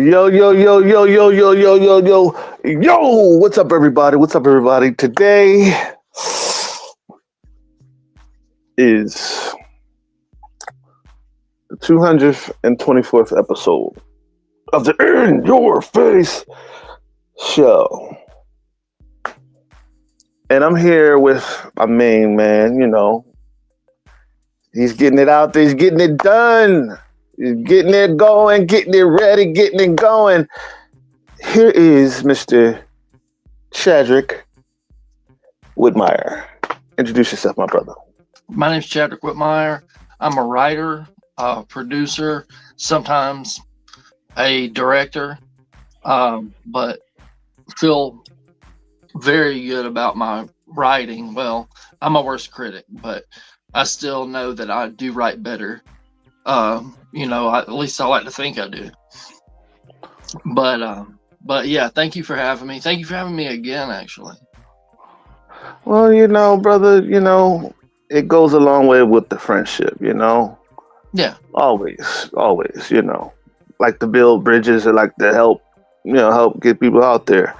Yo, yo, yo, yo, yo, yo, yo, yo, yo, yo. What's up, everybody? What's up, everybody? Today is the 224th episode of the In Your Face show. And I'm here with my main man, he's getting it out there, he's getting it done. He's getting it going, getting it ready, getting it going. Here is Mr. Chadrick Whitmire. Introduce yourself, my brother. My name's Chadrick Whitmire. I'm a writer, producer, sometimes a director, but feel very good about my writing. Well, I'm my worst critic, but I still know that I do write better. At least I like to think I do. But yeah, thank you for having me. Thank you for having me again, actually. Well, brother, it goes a long way with the friendship, Yeah. Always, like to build bridges and like to help get people out there.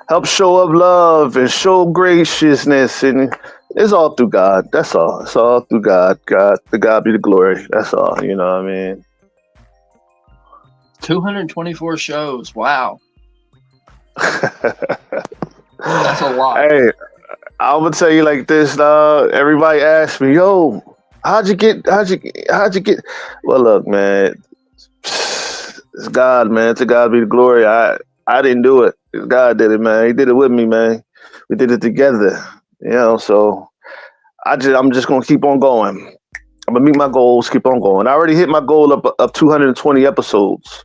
Help show up love and show graciousness, and it's all through God. That's all. It's all through God. To God be the glory. That's all. You know what I mean? 224 shows. Wow. That's a lot. Hey, I'm gonna tell you like this, dog. Everybody asks me, "Yo, how'd you get? Well, look, man, it's God, man. To God be the glory. I didn't do it. God did it, man. He did it with me, man. We did it together, So I'm just gonna keep on going. I'm gonna meet my goals. Keep on going. I already hit my goal of 220 episodes.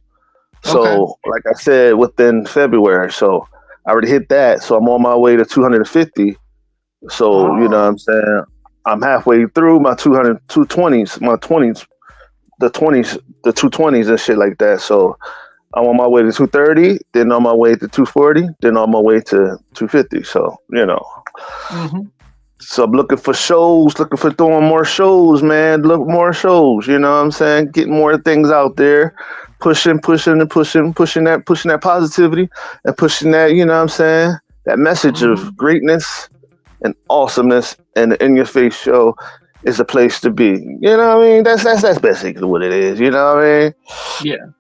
So, Okay. like I said, within February. So I already hit that. So I'm on my way to 250. So, you know what I'm saying? I'm halfway through my 220s, my 20s, the 20s, the 220s and shit like that. So I'm on my way to 230, then on my way to 240, then on my way to 250. So, Mm-hmm. So I'm looking for shows, looking for throwing more shows, man. Look more shows, you know what I'm saying? Getting more things out there, pushing that positivity and pushing that, you know what I'm saying? That message of greatness and awesomeness, and the In Your Face show is a place to be. You know what I mean? That's basically what it is, you know what I mean? Yeah.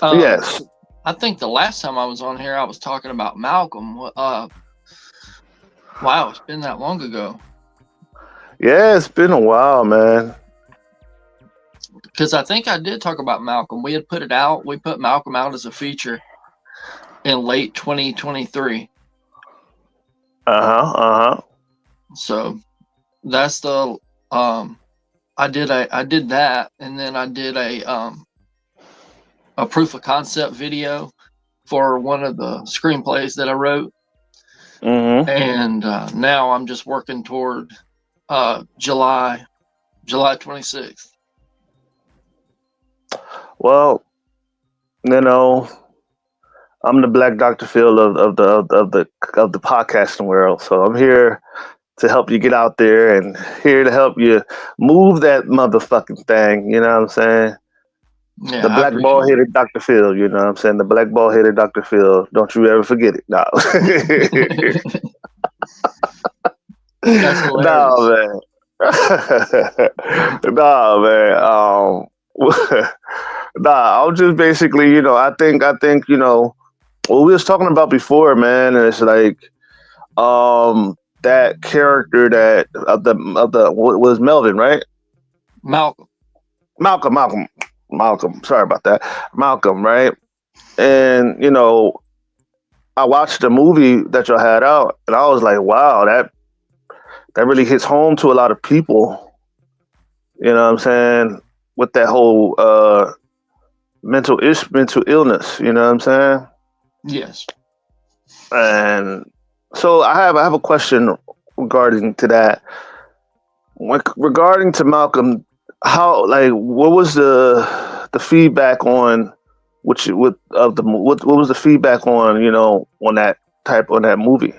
Yes. I think the last time I was on here, I was talking about Malcolm. Wow, it's been that long ago. Yeah, it's been a while, man. Because I think I did talk about Malcolm. We had put it out. We put Malcolm out as a feature in late 2023. So that's the I did that, and then I did a proof of concept video for one of the screenplays that I wrote. And now I'm just working toward July 26th. Well, I'm the Black Dr. Phil of the podcasting world. So I'm here to help you get out there and here to help you move that motherfucking thing. You know what I'm saying? Yeah, the black ball headed Dr. Phil. You know what I'm saying? The black ball headed Dr. Phil. Don't you ever forget it. No. That's hilarious. No, man. Nah, man. Nah, I'm just basically, I think, what we was talking about before, man, is like, that character that of the what was Melvin, right? Malcolm. Sorry about that. Malcolm, right? And I watched the movie that y'all had out, and I was like, wow, that really hits home to a lot of people. You know what I'm saying? With that whole mental illness. You know what I'm saying? Yes. And so I have a question regarding to that. Regarding to Malcolm, what was the feedback on what was the feedback on on that movie?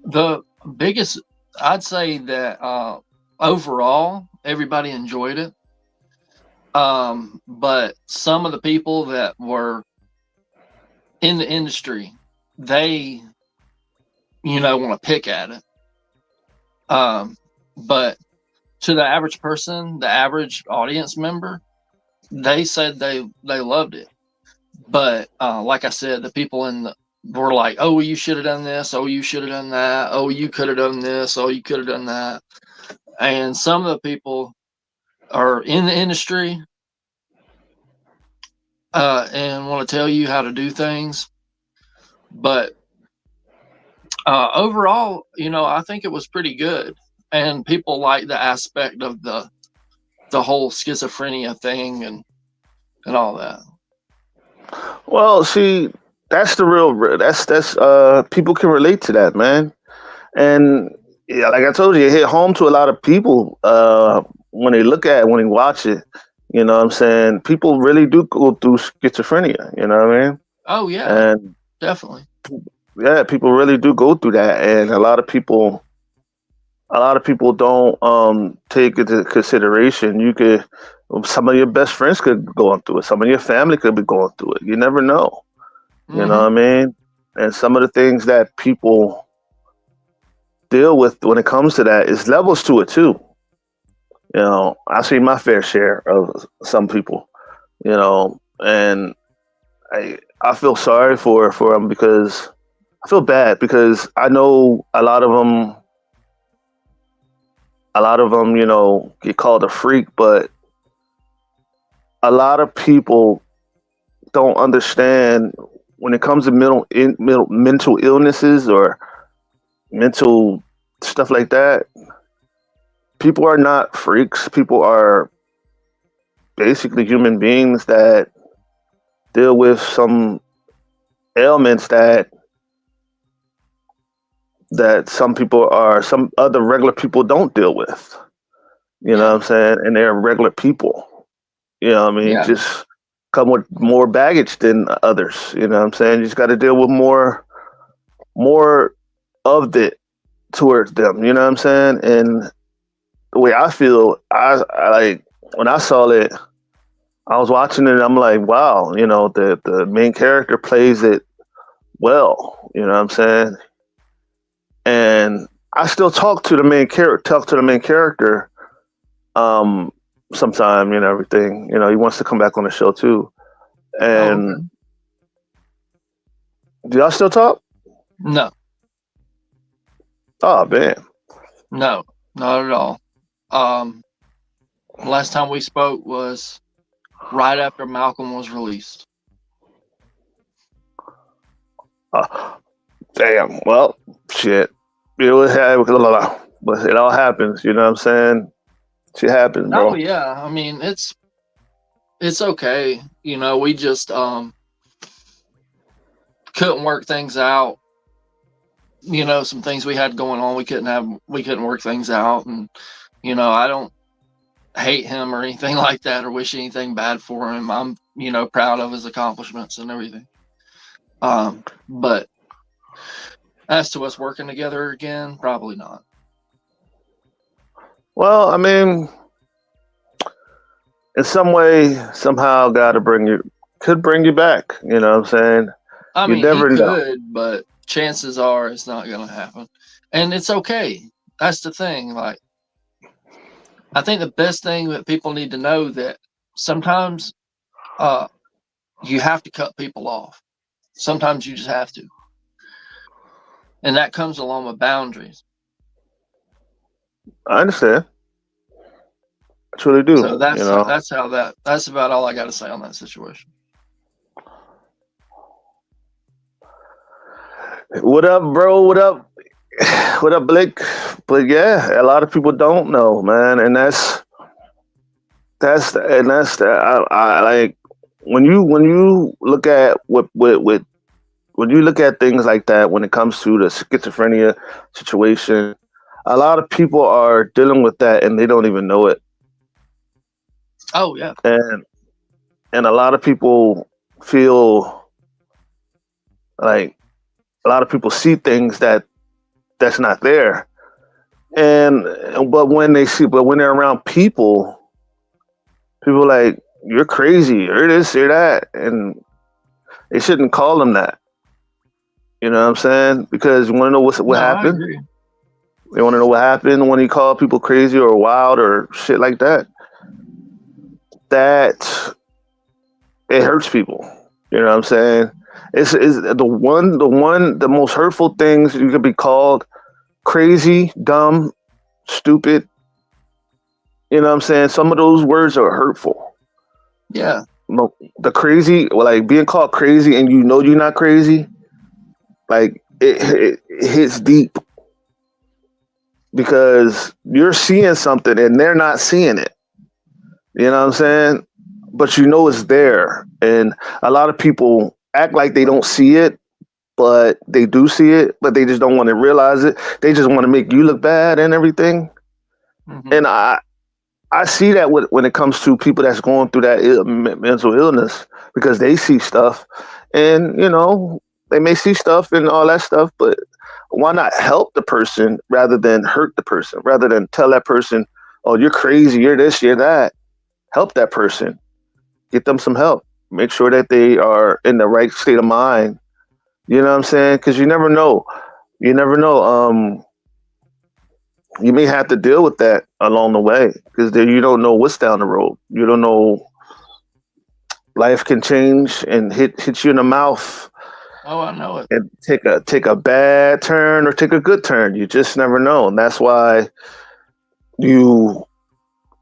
The biggest, I'd say that overall everybody enjoyed it. But some of the people that were in the industry, they, want to pick at it. But to the average person, the average audience member, they said they loved it. But like I said, the people were like, "Oh, you should have done this. Oh, you should have done that. Oh, you could have done this. Oh, you could have done that." And some of the people are in the industry and want to tell you how to do things. But overall, I think it was pretty good, and people like the aspect of the whole schizophrenia thing and all that. Well, see, that's the real. That's people can relate to that, man. And yeah, like I told you, it hit home to a lot of people when they look at it, when they watch it. You know what I'm saying? People really do go through schizophrenia. You know what I mean? Oh yeah, And definitely. yeah, people really do go through that, and a lot of people don't take it into consideration. Some of your best friends could be going through it. Some of your family could be going through it. You never know. You know Mm-hmm. what I mean? And some of the things that people deal with when it comes to that is levels to it too. I've seen my fair share of some people. And I feel sorry for them because I feel bad because I know a lot of them. A lot of them, get called a freak, but a lot of people don't understand when it comes to mental illnesses or mental stuff like that. People are not freaks. People are basically human beings that deal with some ailments that some other regular people don't deal with. You know Yeah, what I'm saying? And they're regular people. You know what I mean? yeah, Just come with more baggage than others. You know what I'm saying? You just got to deal with more of it towards them. You know what I'm saying? And the way I feel, I like when I saw it, I was watching it. And I'm like, wow, the main character plays it well. You know what I'm saying? And I still talk to the main character, um, sometime. Everything. He wants to come back on the show too. oh And okay. do y'all still talk? No, Oh man. no, not at all. um Last time we spoke was right after Malcolm was released. Uh, Damn. Well, shit. But it all happens. You know what I'm saying? Shit happens, Oh bro. yeah, I mean it's okay. We just couldn't work things out. Some things we had going on, we couldn't work things out. And I don't hate him or anything like that or wish anything bad for him. I'm proud of his accomplishments and everything. But as to us working together again, probably not. Well, I mean, in some way, somehow, God could bring you back. You know what I'm saying? I You mean, he never know. could, but chances are it's not going to happen. And it's okay. That's the thing. Like, I think the best thing that people need to know that sometimes uh, you have to cut people off. Sometimes you just have to, and that comes along with boundaries. I understand. I truly do. So that's about all I got to say on that situation. What up, bro? What up? What up, Blake? But yeah, a lot of people don't know, man, and I like when you look at what when you look at things like that when it comes to the schizophrenia situation, a lot of people are dealing with that and they don't even know it, Oh yeah. and a lot of people feel like a lot of people see things that's not there, and but when they're around people People like, you're crazy, you're this, you're that, and they shouldn't call them that. You know what I'm saying? Because you want to know what No, I happened. agree. You want to know what happened when he called people crazy or wild or shit like that. That it hurts people. You know what I'm saying? It's the most hurtful things you could be called: crazy, dumb, stupid. You know what I'm saying? Some of those words are hurtful. Yeah, The crazy, like being called crazy and you know you're not crazy, like it hits deep because you're seeing something and they're not seeing it. You know what I'm saying? But you know it's there. And a lot of people act like they don't see it, but they do see it, but they just don't want to realize it. They just want to make you look bad and everything. hmm And I see that when it comes to people that's going through that mental illness because they see stuff, and they may see stuff and all that stuff, but why not help the person rather than hurt the person? Rather than tell that person, "Oh, you're crazy, you're this, you're that." Help that person, get them some help, make sure that they are in the right state of mind. You know what I'm saying? Because you never know. You never know. You may have to deal with that along the way because you don't know what's down the road. You don't know, life can change and hit you in the mouth Oh, I know it. and take a bad turn or take a good turn. You just never know, and that's why you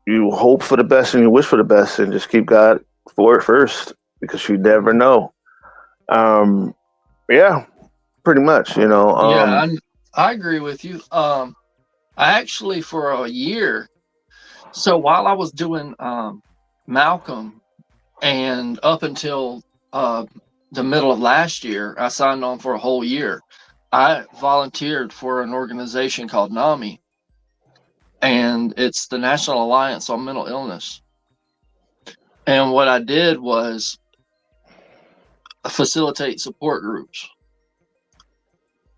you hope for the best and you wish for the best and just keep God for it first because you never Mhm. know. Um, yeah, pretty much. Yeah, I agree with you. I actually for a year. So while I was doing Malcolm and up until uh, the middle of last year, I signed on for a whole year. I volunteered for an organization called NAMI, and it's the National Alliance on Mental Illness. And what I did was facilitate support groups.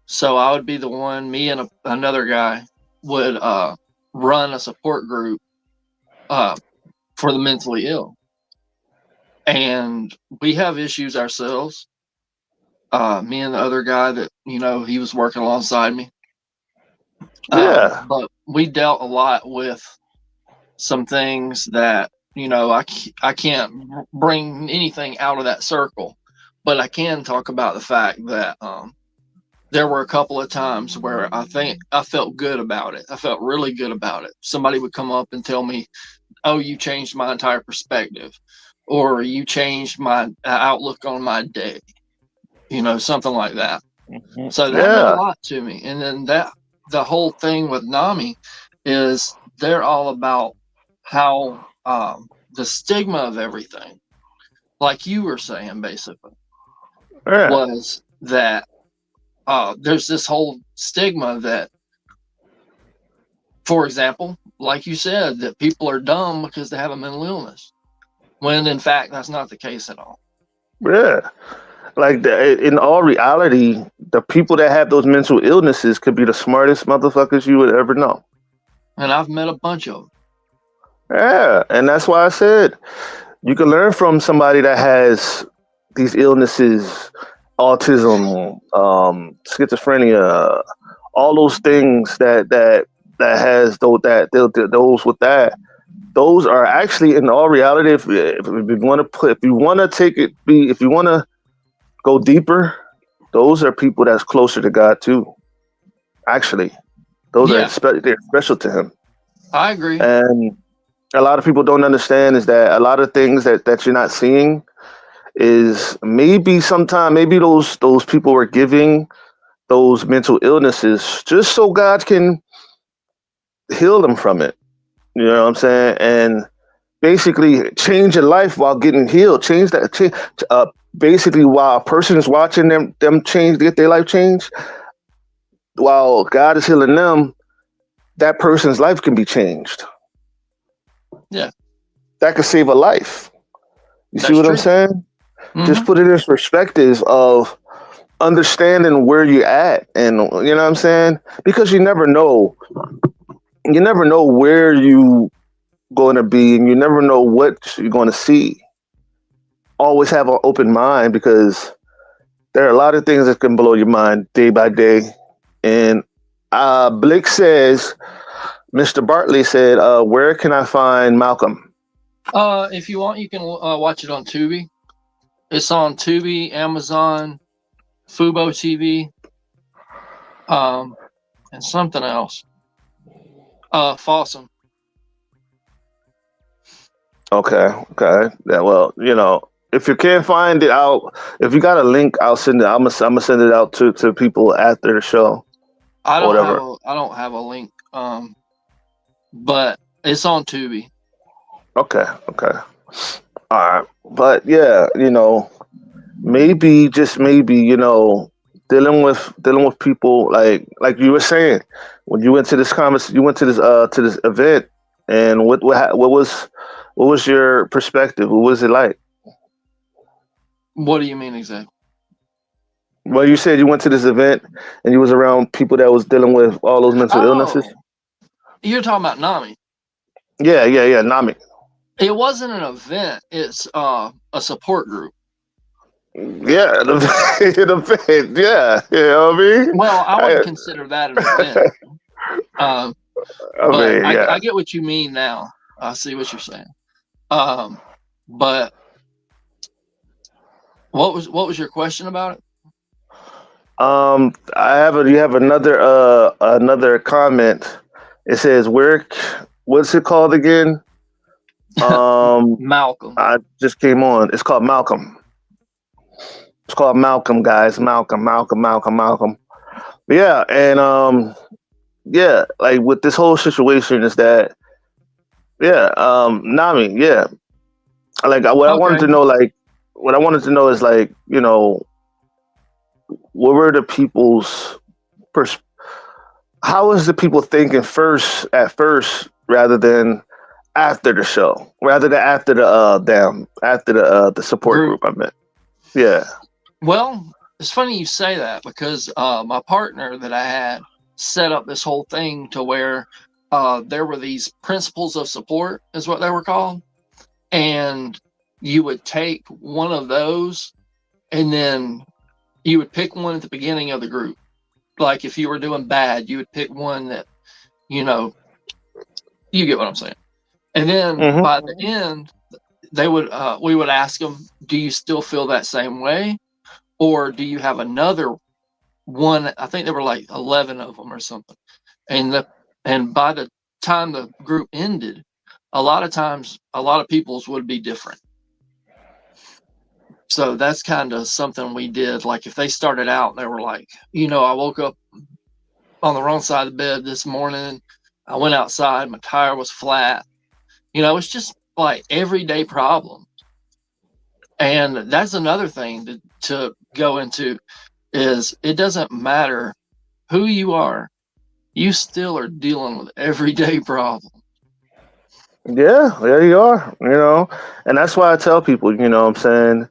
So I would be the one, me and another guy would run a support group uh, for the mentally ill. And we have issues ourselves. Me and the other guy that, he was working alongside me. Yeah, But we dealt a lot with some things that, I can't bring anything out of that circle, but I can talk about the fact that there were a couple of times where I think I felt good about it. I felt really good about it. Somebody would come up and tell me, "Oh, you changed my entire perspective," or "You changed my outlook on my day," something like that. So that meant a yeah, lot to me. And then the whole thing with NAMI is they're all about how the stigma of everything, like you were saying, basically, yeah. was that there's this whole stigma that, for example, like you said, that people are dumb because they have a mental illness, when in fact that's not the case at all. Yeah. Like in all reality, the people that have those mental illnesses could be the smartest motherfuckers you would ever know. And I've met a bunch of them. Yeah, and that's why I said you can learn from somebody that has these illnesses, autism, schizophrenia, all those things that has those with that. Those are actually in all reality. If you want to put, if you want to take it, if you want to go deeper, those are people that's closer to God too. Actually, those are Yeah, they're special to Him, I agree. and a lot of people don't understand is that a lot of things that you're not seeing is maybe those people are giving those mental illnesses just so God can heal them from it. You know what I'm saying? And basically change your life while getting healed. Basically while a person is watching them change, get their life changed, while God is healing them, that person's life can be changed. Yeah, That could save a life. You see that's what I'm true. saying? Just hmm put it in perspective of understanding where you're at, and you know what I'm saying? Because you never know where going to be, and you never know what you're going to see. Always have an open mind because there are a lot of things that can blow your mind day by day. And Blick says, Mr. Bartley said, where can I find Malcolm? If you want, you can watch it on Tubi. It's on Tubi, Amazon, Fubo TV, and something else. Fossum. Okay, okay. Yeah, well, if you can't find it, if you got a link, I'll send it. I'm gonna send it out to people after the show. I Or whatever. don't have a link. But it's on Tubi. Okay, okay. All right. But yeah, maybe just maybe, dealing with people like you were saying when you went to this you went to this event, and what was your perspective? What was it like? What do you mean exactly? Well, you said you went to this event and you was around people that was dealing with all those mental illnesses. Oh, you're talking about Nami. Yeah. Nami. It wasn't an event. It's a support group. Yeah, an event. Yeah, you know what I mean. Well, I wouldn't consider that an event. But Yeah. I get what you mean now. I see what you're saying. But what was your question about it? You have another comment. It says what's it called again? Malcolm. I just came on. It's called Malcolm. It's called Malcolm, guys. Malcolm. But yeah, and yeah, like with this whole situation is that Nami, yeah. Like what I wanted to know, what I wanted to know is what were the people's how is the people thinking at first rather than after the show, rather than after the support group I met. Yeah. Well, it's funny you say that because my partner that I had set up this whole thing to where there were these principles of support, is what they were called, and you would take one of those, and then you would pick one at the beginning of the group. Like if you were doing bad, you would pick one that, you get what I'm saying. And then by the end, we would ask them, do you still feel that same way? Or do you have another one? I think there were like 11 of them or something. And by the time the group ended, a lot of times, a lot of people's would be different. So that's kind of something we did. Like if they started out, they were like, I woke up on the wrong side of the bed this morning. I went outside, my tire was flat. It's just like everyday problems. And that's another thing to go into is it doesn't matter who you are, you still are dealing with everyday problems. Yeah, there you are. And that's why I tell people, what I'm saying,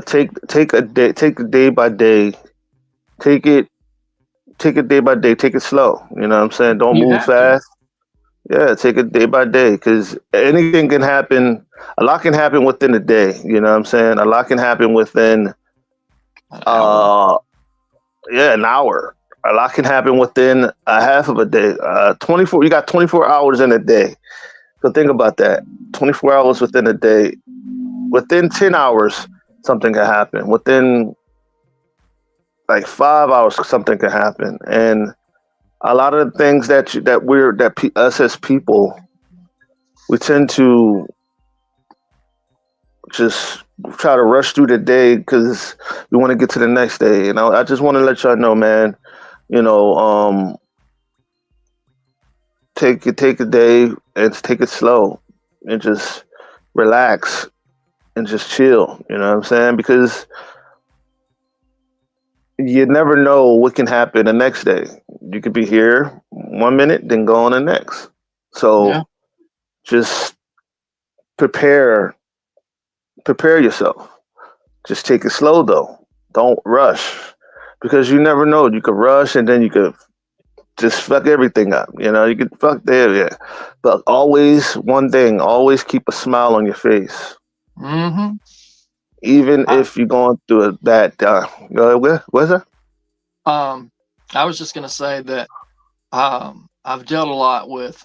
take a day by day, take it day by day, take it slow. You know what I'm saying? Don't You move have to. fast. Yeah, take it day by day because anything can happen. A lot can happen within a day. You know what I'm saying? A lot can happen within An hour. an hour. A lot can happen within a half of a day. 24. You got 24 hours in a day. So think about that. 24 hours within a day. Within 10 hours, something can happen. Within like 5 hours, something can happen. And a lot of the things us as people, we tend to just try to rush through the day because we want to get to the next day. I just want to let y'all know, man. Take a day and take it slow and just relax and just chill. You know what I'm saying? Because you never know what can happen the next day. You could be here 1 minute, then go on the next. So just prepare yourself. Just take it slow though. Don't rush because you never know. You could rush and then you could just fuck everything up. You know, you could fuck there, yeah. But always one thing, always keep a smile on your face. Mm-hmm. Even I, if you're going through a bad time. Where's that? um, I was just gonna say that I've dealt a lot with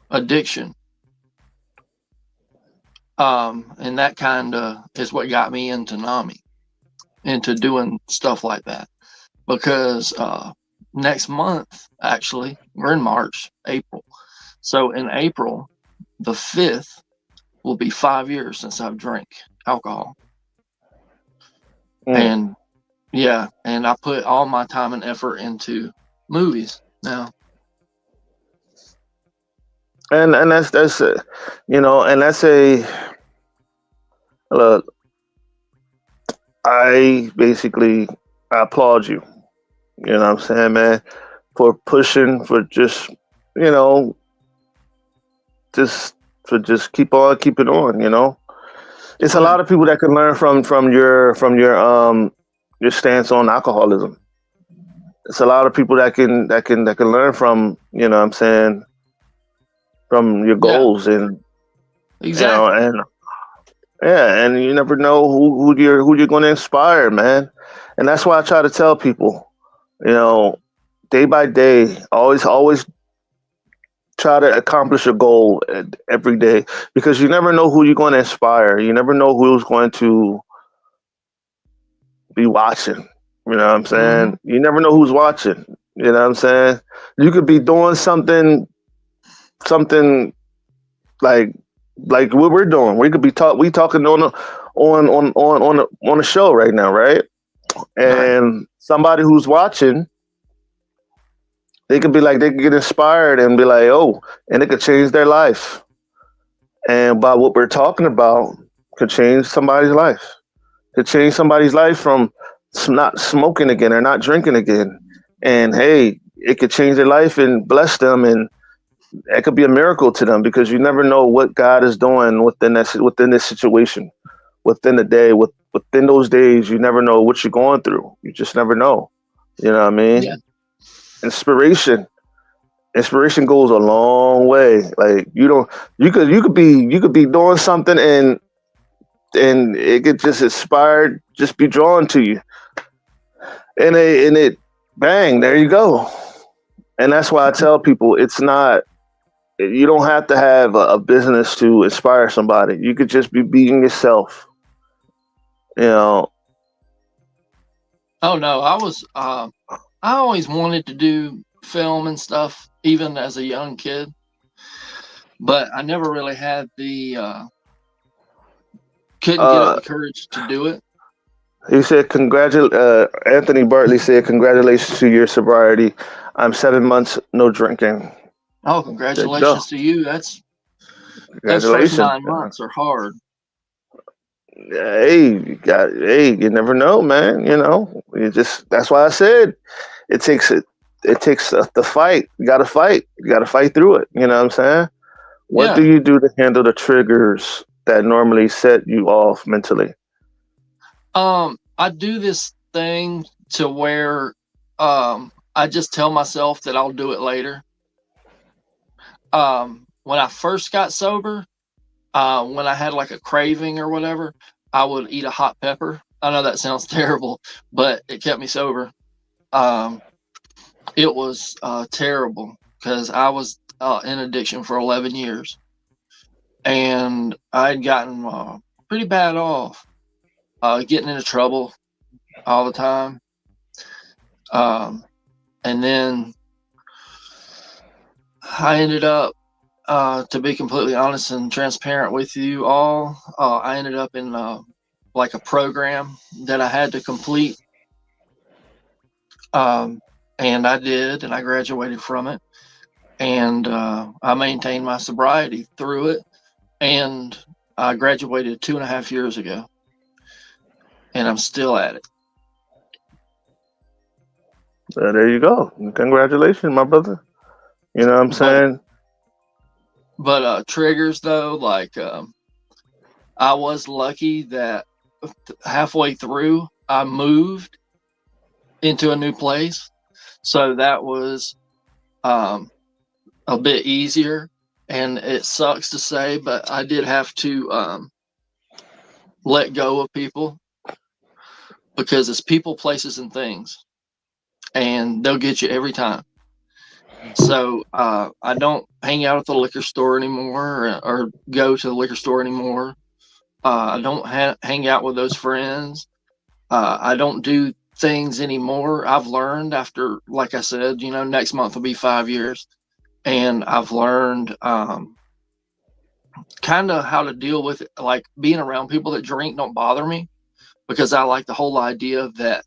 addiction, and that kind of is what got me into NAMI, into doing stuff like that. Because next month, actually, we're in March, April. So in April, the 5th, will be 5 years since I've drank alcohol. Mm. And yeah, and I put all my time and effort into movies now. And that's you know, and that's a look. I basically I applaud you. You know what I'm saying, man, for pushing, for just you know, just for just keep on keeping on. You know, it's Oh a yeah. lot of people that can learn from your stance on alcoholism. It's a lot of people that can learn from you know what I'm saying from your Yeah, goals and you know exactly. and yeah, and you never know who you're going to inspire, man. And that's why I try to tell people, you know, day by day, always try to accomplish a goal every day because you never know who you're going to inspire. You never know who's going to be watching. You know what I'm Hmm. saying? You never know who's watching. You know what I'm saying? You could be doing something like what we're doing. We could be talking on a show right now, right? Right. And somebody who's watching, they could be like they could get inspired and be like, oh, and it could change their life. And by what we're talking about, could change somebody's life. Could change somebody's life from not smoking again or not drinking again. And hey, it could change their life and bless them, and it could be a miracle to them because you never know what God is doing within this situation, within the day, within those days. You never know what you're going through. You just never know. You know what I Yeah. mean? Inspiration inspiration goes a long way. Like you don't you could be doing something and it could just inspired just be drawn to you. And it bang, there you go. And that's why I tell people it's not you don't have to have a business to inspire somebody. You could just be being yourself. You know, Oh no, I always wanted to do film and stuff, even as a young kid, but I never really had the couldn't get up uh the courage to do it. he said Anthony Bartley said congratulations to your sobriety. I'm 7 months no drinking. Oh, There you go. congratulations to you. That's those first Congratulations. 9 months are hard. Hey, you never know, man. You know, you just that's why I said it takes it takes the fight. You got to fight. You got to fight through it. You know what I'm saying? What do Yeah. you do to handle the triggers that normally set you off mentally? I do this thing to where I just tell myself that I'll do it later. When I first got sober, when I had like a craving or whatever, I would eat a hot pepper. I know that sounds terrible, but it kept me sober. Um, it was terrible because I was in addiction for 11 years and I'd gotten pretty bad off, getting into trouble all the time. Um, and then I ended up, to be completely honest and transparent with you all, I ended up in like a program that I had to complete. Um, and I did, and I graduated from it. And I maintained my sobriety through it. And I graduated 2.5 years ago, and I'm still at it. There you go. Congratulations, my brother. You know what I'm But saying? triggers though, like I was lucky that halfway through I moved into a new place. So that was a bit easier, and it sucks to say, but I did have to let go of people, because it's people, places, and things, and they'll get you every time. So I don't hang out at the liquor store anymore, or go to the liquor store anymore. I don't hang out with those friends. I don't do things anymore. I've learned after, like I said, next month will be 5 years, and I've learned kind of how to deal with it. Like, being around people that drink don't bother me, because I like the whole idea that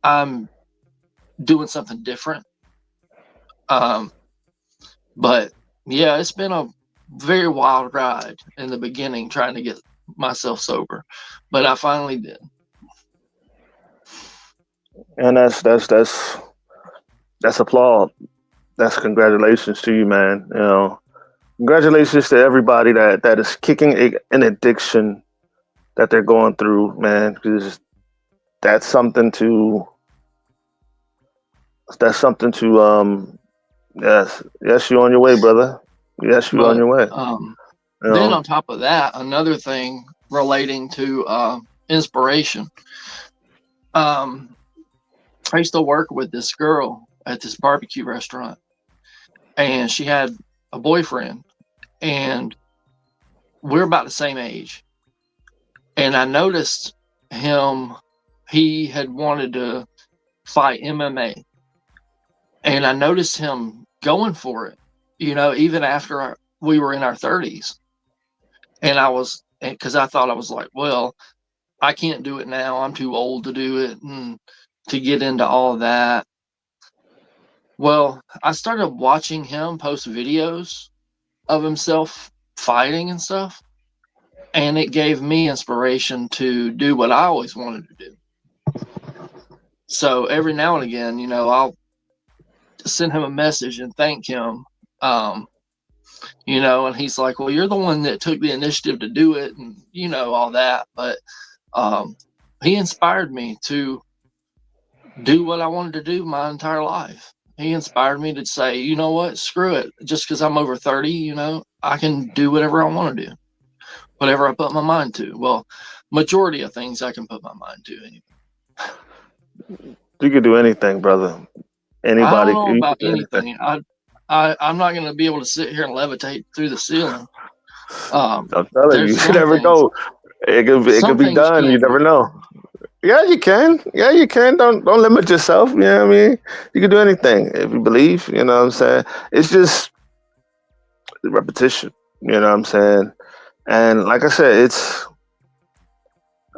I'm doing something different. But yeah, it's been a very wild ride in the beginning trying to get myself sober, but I finally did. And that's applaud. That's congratulations to you, man. Congratulations to everybody that is kicking an addiction that they're going through, man. Because that's something to yes, you're on your way, brother. Yes, you're on But your way. then on top of that, another thing relating to inspiration. I used to work with this girl at this barbecue restaurant, and she had a boyfriend, and we're about the same age. And I noticed he had wanted to fight MMA, and I noticed him going for it, even after we were in our 30s. And because I thought, I was like, well, I can't do it now. I'm too old to do it and to get into all of that. Well, I started watching him post videos of himself fighting and stuff, and it gave me inspiration to do what I always wanted to do. So every now and again, I'll send him a message and thank him. And he's like, well, you're the one that took the initiative to do it, and all that. But he inspired me to do what I wanted to do my entire life. He inspired me to say, you know what, screw it. Just because I'm over 30, I can do whatever I want to do, whatever I put my mind to. Well, majority of things I can put my mind to anyway. You can do anything, brother. I don't Anybody, know you about can do anything. anything. I'm not going to be able to sit here and levitate through the ceiling. I'm telling you, There's you never know. It could some be things you done. You can't never do. know. Yeah, you can. Yeah, you can. Don't limit yourself. You know what I mean? You can do anything if you believe. You know what I'm saying? It's just repetition. You know what I'm saying? And like I said, it's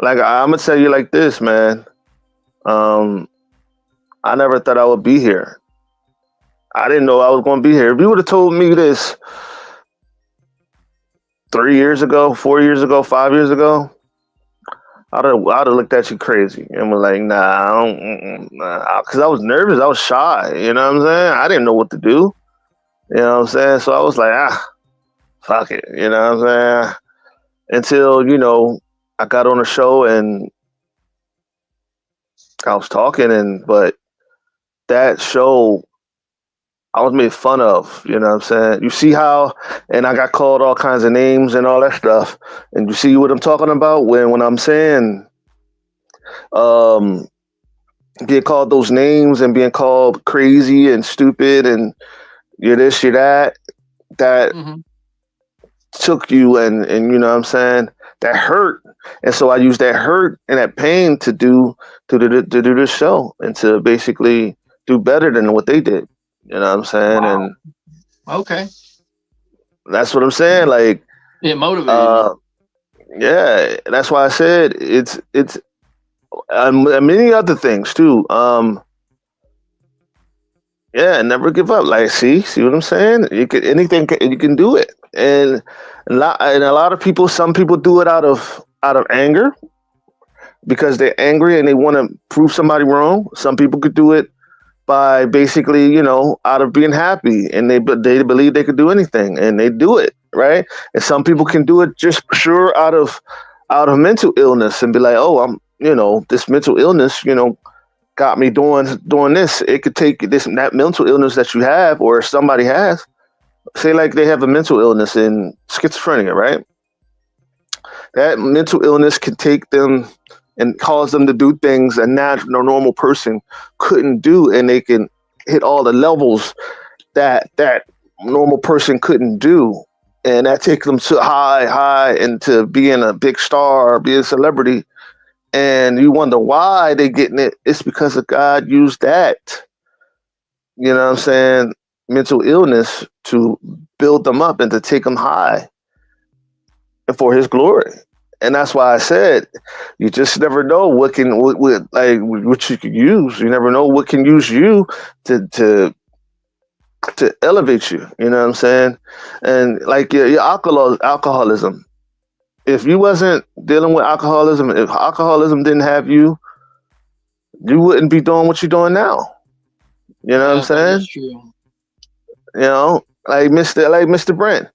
like I'm gonna tell you like this, man. Um, I never thought I would be here. I didn't know I was going to be here. If you would have told me this 3 years ago, 4 years ago, 5 years ago, I'd have looked at you crazy and was like, nah, I don't, nah, because I was nervous, I was shy. You know what I'm saying? I didn't know what to do. You know what I'm saying? So I was like, fuck it. You know what I'm saying? Until I got on a show and I was talking, but that show I was made fun of, you know what I'm saying? You see how, and I got called all kinds of names and all that stuff. And you see what I'm talking about when I'm saying, um, being called those names and being called crazy and stupid and you're this, you're that Mm-hmm. took you and you know what I'm saying? That hurt. And so I used that hurt and that pain to do this show and to basically do better than what they did. You know what I'm saying? Wow. And Okay. that's what I'm saying. Like, It motivated you. uh, yeah, that's why I said it's many other things too. Yeah, never give up. Like, see what I'm saying? You can anything, you can do it, and a lot of people, some people do it out of anger because they're angry and they want to prove somebody wrong. Some people could do it by basically, out of being happy and they believe they could do anything and they do it, right? And some people can do it just sure out of mental illness and be like, oh, I'm, this mental illness, got me doing this. It could take that mental illness that you have or somebody has. Say like they have a mental illness in schizophrenia, right? That mental illness can take them and cause them to do things a normal person couldn't do, and they can hit all the levels that normal person couldn't do, and that takes them to high into being a big star, being a celebrity. And you wonder why they getting it. It's because of God used that, you know what I'm saying, mental illness to build them up and to take them high and for his glory. And that's why I said you just never know what you can use. You never know what can use you to elevate you. You know what I'm saying? And like your alcoholism. If you wasn't dealing with alcoholism, if alcoholism didn't have you, you wouldn't be doing what you're doing now. You know what I'm Yeah, that is saying? true. You know, like Mr. Brent.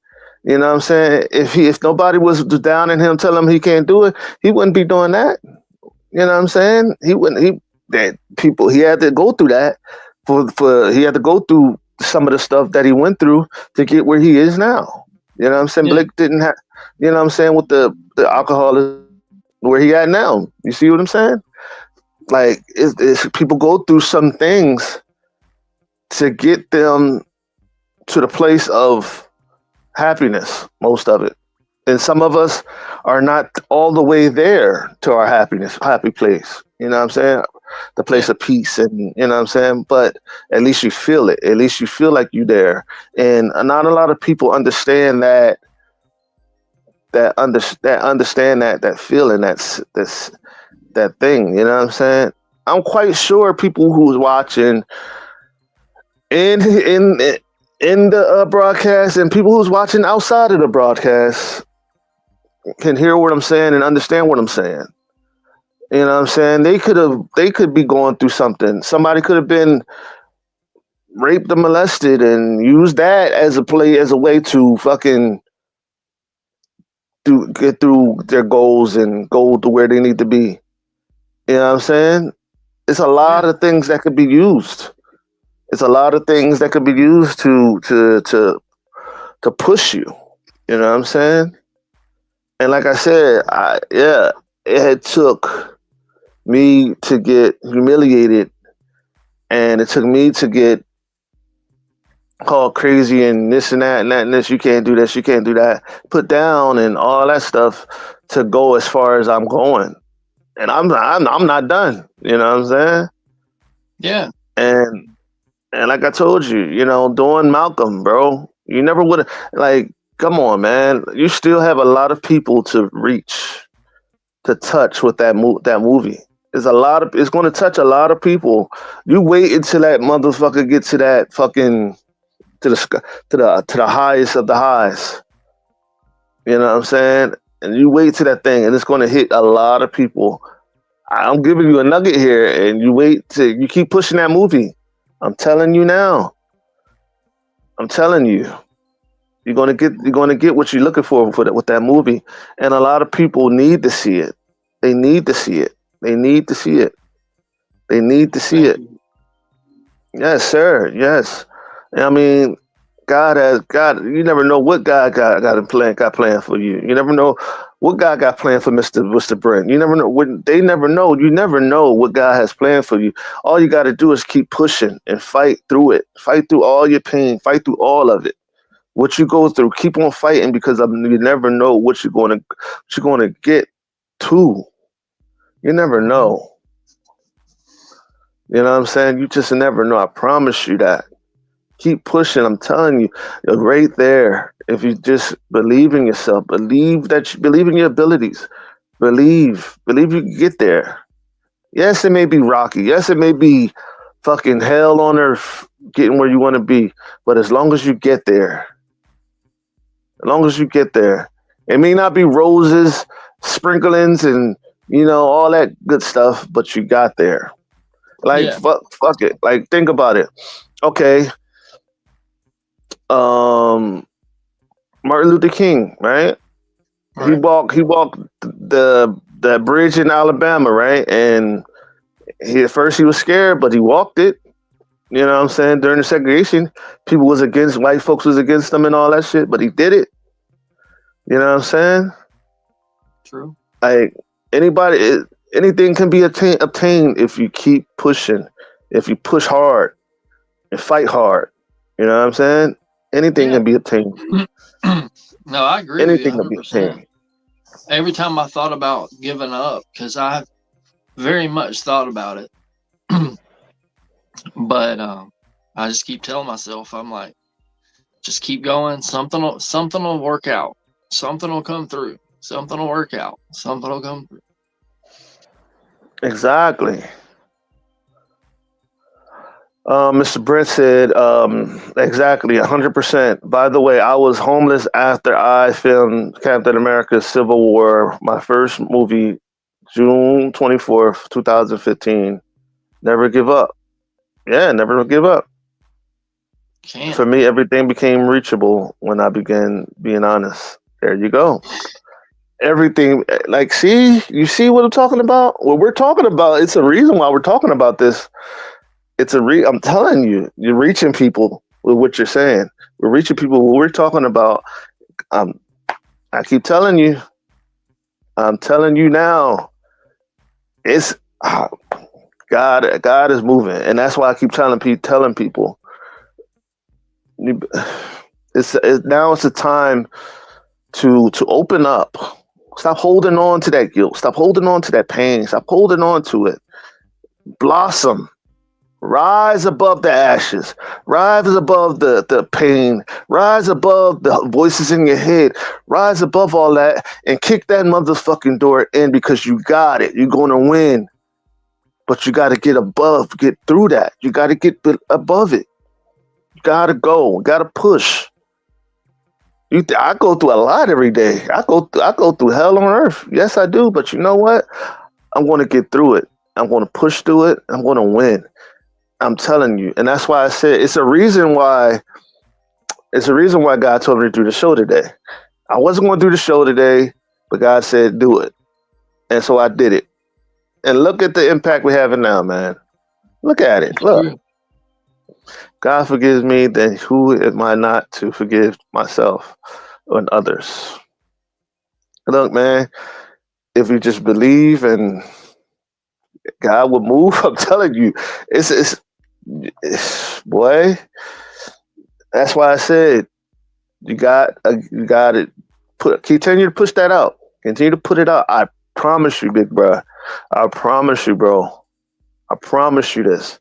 You know what I'm saying? If nobody was down in him telling him he can't do it, he wouldn't be doing that. You know what I'm saying? He wouldn't. He had to go through that for he had to go through some of the stuff that he went through to get where he is now. You know what I'm saying? Yeah, Blake didn't have. You know what I'm saying with the alcoholism where he at now. You see what I'm saying? Like people go through some things to get them to the place of happiness. Most of it. And some of us are not all the way there to our happy place. You know what I'm saying? The yeah, place of peace, and you know what I'm saying? But at least you feel it. At least you feel like you there. And not a lot of people understand that understand that feeling, that thing. You know what I'm saying? I'm quite sure people who's watching in the broadcast and people who's watching outside of the broadcast can hear what I'm saying and understand what I'm saying. You know what I'm saying? They could be going through something. Somebody could have been raped or molested and used that as a way to fucking get through their goals and go to where they need to be. You know what I'm saying? It's a yeah, lot of things that could be used. It's a lot of things that could be used to push you. You know what I'm saying? And like I said, it had took me to get humiliated, and it took me to get called crazy and this and that and that and this. You can't do this. You can't do that. Put down and all that stuff to go as far as I'm going, and I'm not done. You know what I'm saying? yeah, And and like I told you, doing Malcolm, bro, you never would have like. Come on, man. You still have a lot of people to reach, to touch with that movie. It's going to touch a lot of people. You wait until that motherfucker get to that fucking to the to the highest of the highs. You know what I'm saying? And you wait to that thing, and it's going to hit a lot of people. I'm giving you a nugget here, and you keep pushing that movie. I'm telling you now. I'm telling you, you're gonna get what you're looking for with that movie, and a lot of people need to see it. They need to see it. They need to see it. They need to see thank it. you. Yes, sir. Yes. I mean, God. You never know what God got planned for you. You never know what God got planned for Mister Brent. You never know what they never know. You never know what God has planned for you. All you got to do is keep pushing and fight through it. Fight through all your pain. Fight through all of it. What you go through, keep on fighting because you never know what you're going to get to. You never Mhm. know. You know what I'm saying? You just never know. I promise you that. Keep pushing. I'm telling you, you're right there. If you just believe in yourself, believe in your abilities, believe you can get there. Yes, it may be rocky. Yes, it may be fucking hell on earth getting where you want to be. But as long as you get there, as long as you get there, it may not be roses, sprinklings, and all that good stuff, but you got there. Like Yeah, fuck it. Like think about it. Okay, um, Martin Luther King, right? He right. walked the bridge in Alabama, right? And At first he was scared, but he walked it. You know what I'm saying? During the segregation, people was against white folks was against him and all that shit, but he did it. You know what I'm saying? True. Like anything can be obtained if you keep pushing, if you push hard and fight hard. You know what I'm saying? Anything Yeah. can be obtained. No, I agree with you Anything can be 100%. obtained. Every time I thought about giving up, because I very much thought about it, but I just keep telling myself, I'm like, just keep going. Something will work out. Something will come through. Something will work out. Something will come through. Exactly. Mr. Brent said, exactly, 100%. By the way, I was homeless after I filmed Captain America Civil War, my first movie, June 24th, 2015. Never give up. Yeah, never give up. Can't. For me, everything became reachable when I began being honest. There you go. Everything, like, you see what I'm talking about? What we're talking about, it's a reason why we're talking about this. I'm telling you, you're reaching people with what you're saying. We're reaching people. What we're talking about. Um, I keep telling you. I'm telling you now. It's God. God is moving, and that's why I keep telling people. Now it's a time to open up. Stop holding on to that guilt. Stop holding on to that pain. Stop holding on to it. Blossom. Rise above the ashes. Rise above the pain. Rise above the voices in your head. Rise above all that and kick that motherfucking door in because you got it. You're going to win. But you got to get through that. You got to get above it. You got to go. Got to push. I go through a lot every day. I go through hell on earth. Yes, I do. But you know what? I'm going to get through it. I'm going to push through it. I'm going to win. I'm telling you, and that's why I said it's a reason why God told me to do the show today. I wasn't going to do the show today, but God said do it, and so I did it. And look at the impact we're having now, man. Look at it. Look, God forgives me, then who am I not to forgive myself and others? Look, man, if you just believe and God will move, I'm telling you, it's boy. That's why I said you got it. Continue to push that out. Continue to put it out. I promise you, big bro. I promise you, bro. I promise you this.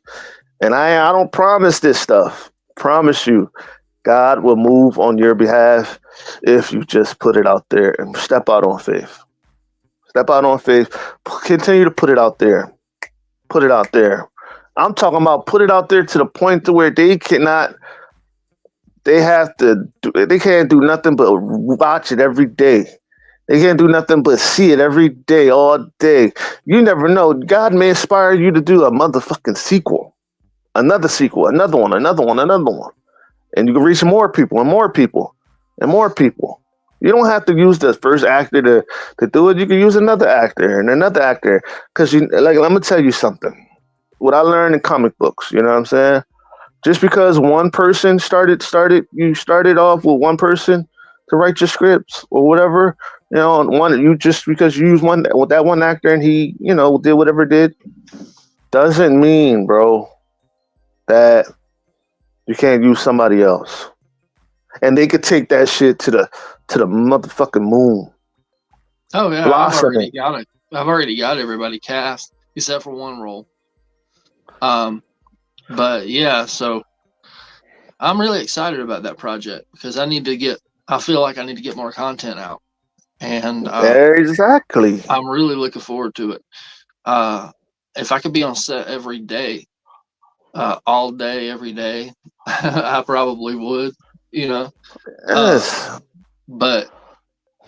And I don't promise this stuff. Promise you, God will move on your behalf if you just put it out there and step out on faith. Step out on faith. Continue to put it out there. Put it out there. I'm talking about put it out there to the point to where they cannot. They have to. They can't do nothing but watch it every day. They can't do nothing but see it every day, all day. You never know. God may inspire you to do a motherfucking sequel, another sequel, another one, and you can reach more people and more people and more people. You don't have to use the first actor to do it. You can use another actor and another actor because let me tell you something. What I learned in comic books, you know what I'm saying? Just because one person started off with one person to write your scripts or whatever, just because you use that one actor and he, did whatever did, doesn't mean, bro, that you can't use somebody else. And they could take that shit to the motherfucking moon. Oh yeah, Blossoming. I've already got everybody cast except for one role. But yeah, so I'm really excited about that project because I feel like I need to get more content out. And exactly. I'm really looking forward to it. If I could be on set every day, all day, every day, I probably would, Yes. But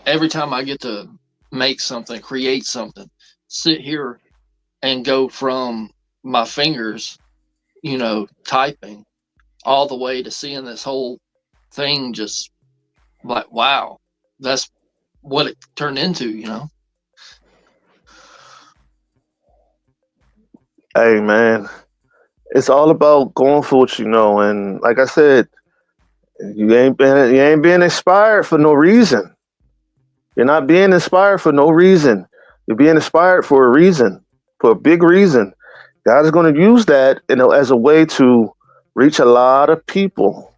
every time I get to make something, create something, sit here and go from my fingers, typing all the way to seeing this whole thing just like, wow, that's what it turned into, Hey, man, it's all about going for what you know. And like I said, you ain't being inspired for no reason. You're not being inspired for no reason. You're being inspired for a reason, for a big reason. God is going to use that, as a way to reach a lot of people.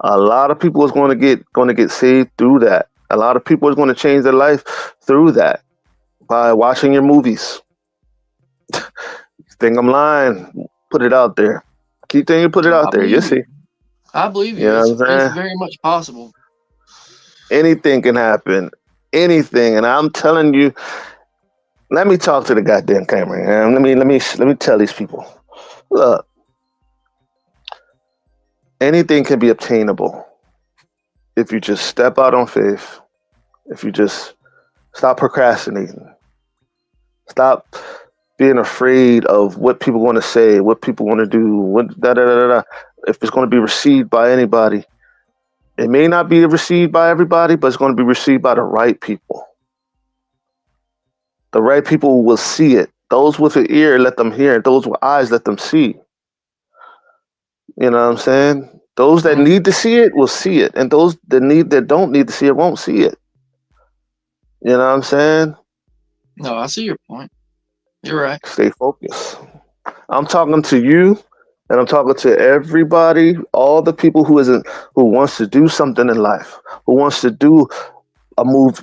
A lot of people is going to get saved through that. A lot of people is going to change their life through that by watching your movies. Think I'm lying? Put it out there. Keep thinking, put it I out there. You believe you. see, I believe you you. know what I'm It's saying? very much possible. Anything can happen. Anything, and I'm telling you. Let me talk to the goddamn camera. Man. Let me tell these people. Look, anything can be obtainable if you just step out on faith. If you just stop procrastinating. Stop being afraid of what people want to say, what people want to do, what da da da da. Da. If it's going to be received by anybody, it may not be received by everybody, but it's going to be received by the right people. The right people will see it. Those with an ear, let them hear. Those with eyes, let them see. You know what I'm saying? Those that Mhm. need to see it will see it, and those that don't need to see it won't see it. You know what I'm saying? No, I see your point. You're right. Stay focused. I'm talking to you, and I'm talking to everybody, all the people who wants to do something in life, who wants to do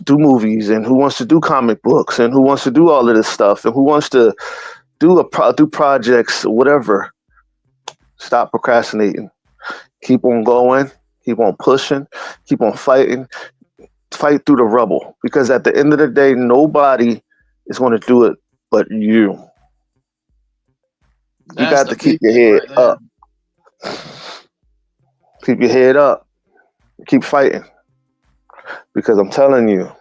movies, and who wants to do comic books, and who wants to do all of this stuff, and who wants to do projects, whatever. Stop procrastinating. Keep on going. Keep on pushing. Keep on fighting. Fight through the rubble, because at the end of the day, nobody is going to do it but you. You That's got the to keep big your thing head right there. up. Keep your head up. Keep fighting, because I'm telling you,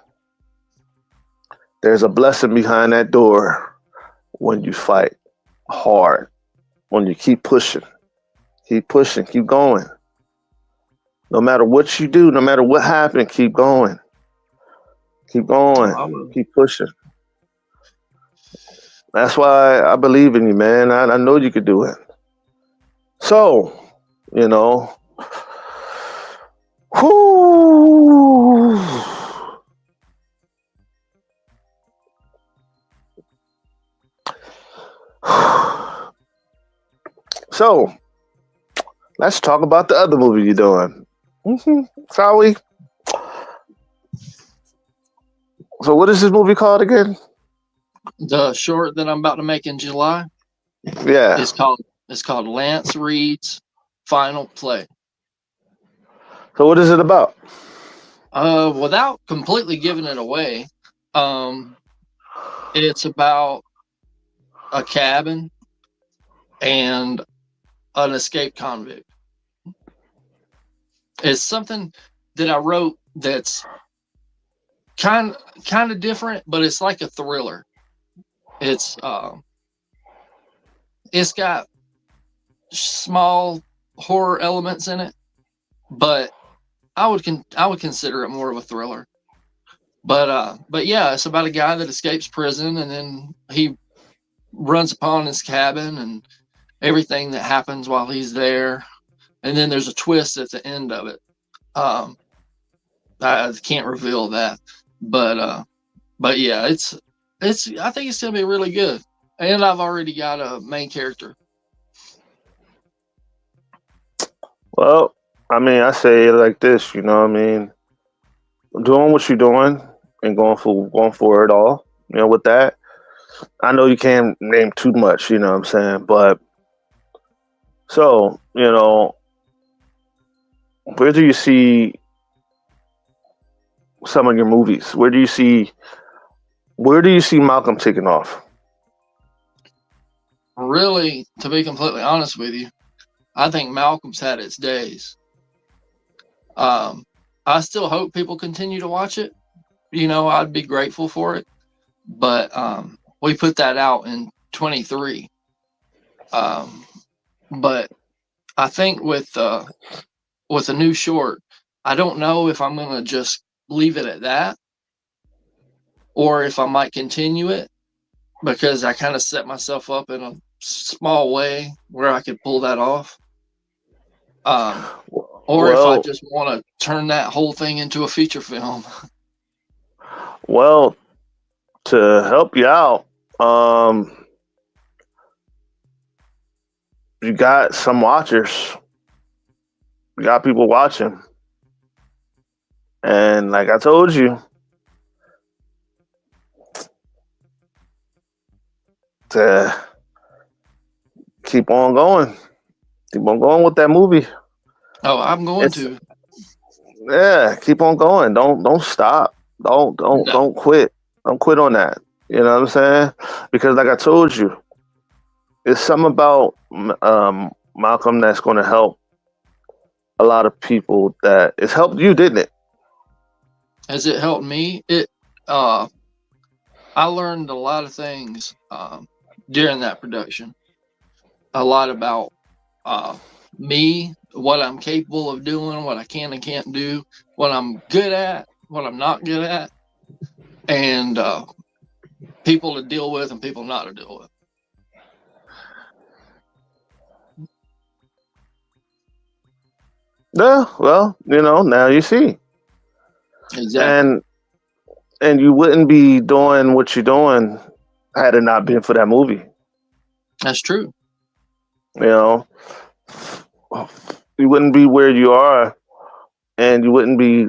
there's a blessing behind that door when you fight hard, when you keep pushing, keep going. No matter what you do, no matter what happens, keep Oh, going, I will. keep pushing. That's why I believe in you, man. I know you could do it. So, you know, whoo. So, let's talk about the other movie you're doing. Shall we? So, what is this movie called again? The short that I'm about to make in July Yeah. is called Lance Reed's Final Play. So, what is it about? Without completely giving it away, um, it's about a cabin and an escaped convict. It's something that I wrote that's kind of different, but it's like a thriller. It's it's got small horror elements in it, but I would consider it more of a thriller. But yeah, it's about a guy that escapes prison and then he runs upon his cabin and everything that happens while he's there, and then there's a twist at the end of it. Um, I can't reveal that, but but yeah, it's I think it's gonna be really good, and I've already got a main character. Well, I mean, I say it like this, you know what I mean? Doing what you're doing and going for it all. You know, with that, I know you can't name too much, you know what I'm saying? But so, where do you see some of your movies? Where do you see Malcolm taking off? Really, to be completely honest with you, I think Malcolm's had its days. Um, I still hope people continue to watch it. You know, I'd be grateful for it. But we put that out in 23. Um, but I think with a new short, I don't know if I'm gonna just leave it at that or if I might continue it. because I kind of set myself up in a small way where I could pull that off. Or if I Well, just want to turn that whole thing into a feature film. well, to help you out, you got some watchers. You got people watching. And like I told you, to keep on going. Keep on going with that movie. Oh, I'm going It's to. yeah, keep on going. Don't stop. No. Don't quit. Don't quit on that. You know what I'm saying? Because like I told you, it's something about Malcolm that's going to help a lot of people. That it's helped you, didn't it? Has it helped me? I learned a lot of things during that production. A lot about me, what I'm capable of doing, what I can and can't do, what I'm good at, what I'm not good at, and people to deal with and people not to deal with. Yeah. Well, now you see, Exactly. and you wouldn't be doing what you're doing had it not been for that movie. That's true. You know, you wouldn't be where you are, and you wouldn't be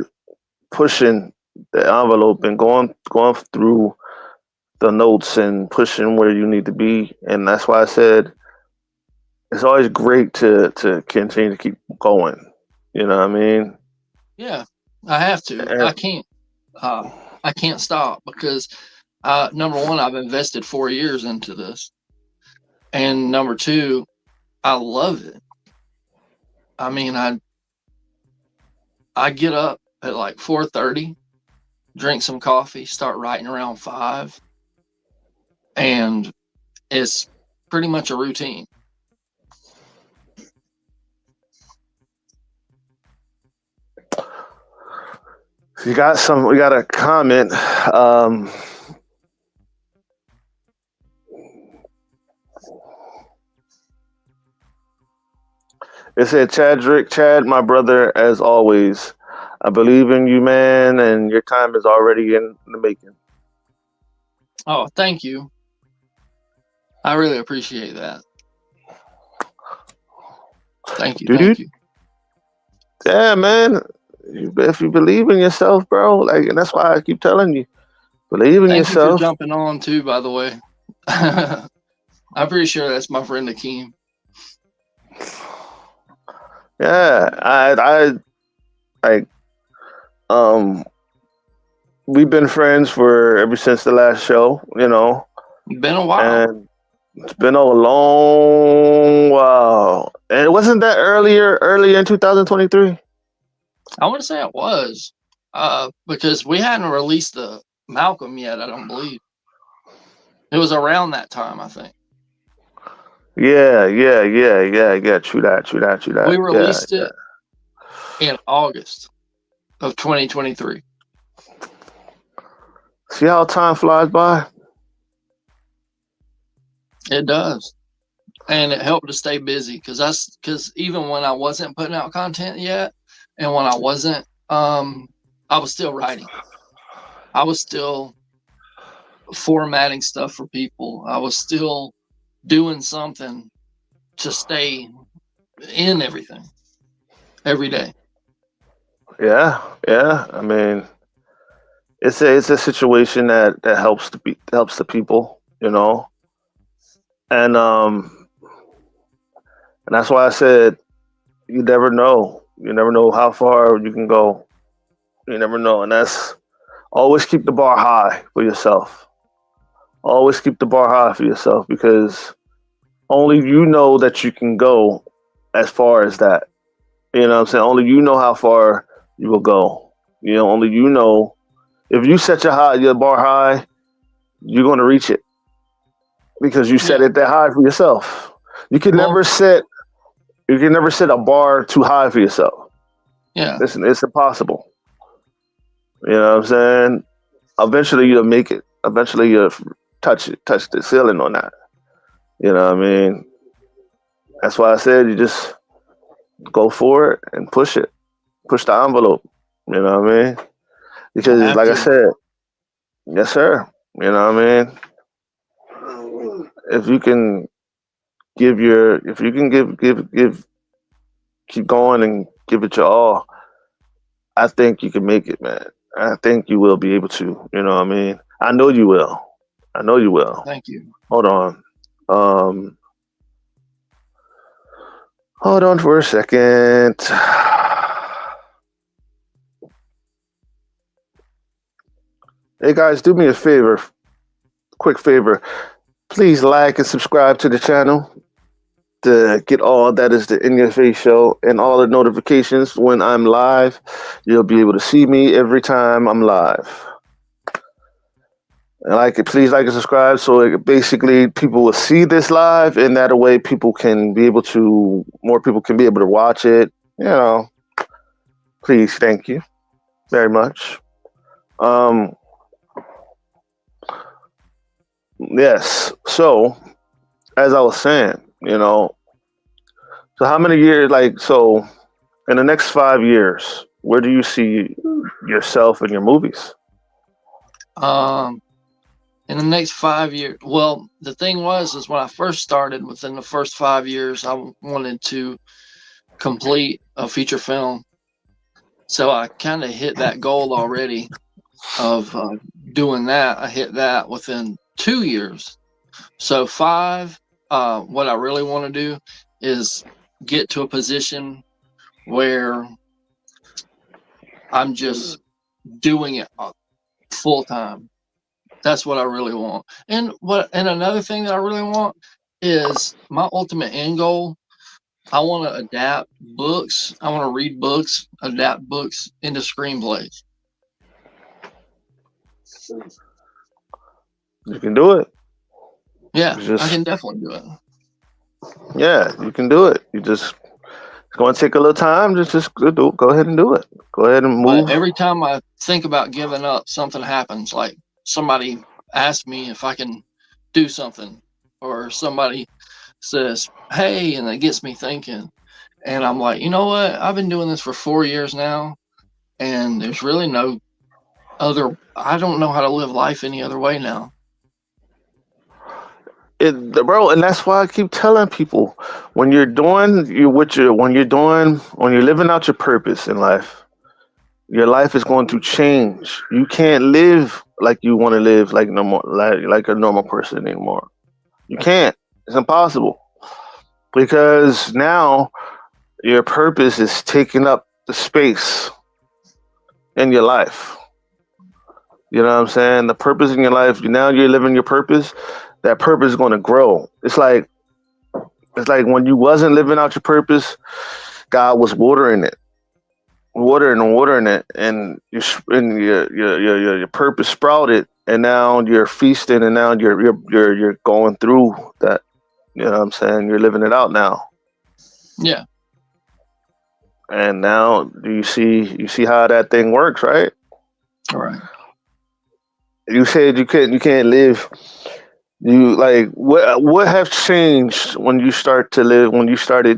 pushing the envelope and going through the notes and pushing where you need to be. And that's why I said it's always great to continue to keep going. You know what I mean? Yeah, I have to. And I can't stop because number one, I've invested 4 years into this, and number two, I love it. I mean, I get up at like 4:30, drink some coffee, start writing around 5, and it's pretty much a routine. we got a comment. It said, Chad, my brother, as always. I believe in you, man, and your time is already in the making. Oh, thank you. I really appreciate that. Thank you. Dude, Thank you. yeah, man. If you believe in yourself, bro, like, and that's why I keep telling you, believe in Thank you for yourself. jumping on too, by the way. I'm pretty sure that's my friend Akeem. Yeah, like, um, we've been friends for ever since the last show, Been a while. and it's been a long while. And it wasn't that earlier in 2023. I want to say it was because we hadn't released the Malcolm yet. I don't believe it was around that time. I think Yeah. True we that. Yeah. released it in August of 2023. See how time flies by? It does, and it helped to stay busy because even when I wasn't putting out content yet, and when I wasn't, I was still writing. I was still formatting stuff for people. I was still doing something to stay in everything every day. Yeah. I mean, it's a situation that helps the people, and that's why I said you never know. You never know how far you can go. You never know, and that's always keep the bar high for yourself. Always keep the bar high for yourself because only you know that you can go as far as that. You know what I'm saying? Only you know how far you will go. Only you know if you set your bar high, you're going to reach it because you set Yeah. it that high for yourself. You can Well, never set a bar too high for yourself. yeah. It's impossible. You know what I'm saying? Eventually you'll make it. Eventually touch the ceiling on that. You know what I mean? That's why I said you just go for it and push the envelope. You know what I mean? I Because have like I to. said, yes sir. You know what I mean? If you can if you can keep going and give it your all, I think you can make it, man. I think you will be able to. You know what I mean? I know you will. I know you will. Thank you. Hold on. Um, hold on for a second. Hey guys, do me a favor, quick favor. Please like and subscribe to the channel to get all that is the In Your Face show and all the notifications when I'm live. You'll be able to see me every time I'm live. And please like and subscribe so basically people will see this live, and that way more people can be able to watch it. You know, please, thank you very much. Yes. So as I was saying, so how many years? In the next 5 years, where do you see yourself in your movies? In the next 5 years, well, the thing is when I first started, within the first 5 years, I wanted to complete a feature film. So I kind of hit that goal already of doing that. I hit that within 2 years. So 5, what I really want to do is get to a position where I'm just doing it full time. That's what I really want. And another thing that I really want is my ultimate end goal. I want to adapt books. I want to read books, adapt books into screenplays. You can do it. Yeah, I can definitely do it. Yeah, you can do it. It's going to take a little time. Just go ahead and do it. Go ahead and move. But every time I think about giving up, something happens. Like somebody asks me if I can do something, or somebody says, "Hey," and it gets me thinking. And I'm like, you know what? I've been doing this for 4 years now, and there's really no other. I don't know how to live life any other way now. Bro, and that's why I keep telling people when you're living out your purpose in life, your life is going to change. You can't live like you want to live like a normal person anymore. You can't. It's impossible because now your purpose is taking up the space in your life. You know what I'm saying? The purpose in your life. Now you're living your purpose. That purpose is going to grow. It's like when you wasn't living out your purpose, God was watering it, and your purpose sprouted, and now you're feasting, and now you're going through that. You know what I'm saying? You're living it out now. Yeah. And now you see how that thing works, right? All right. You said you can't live. What have changed when you started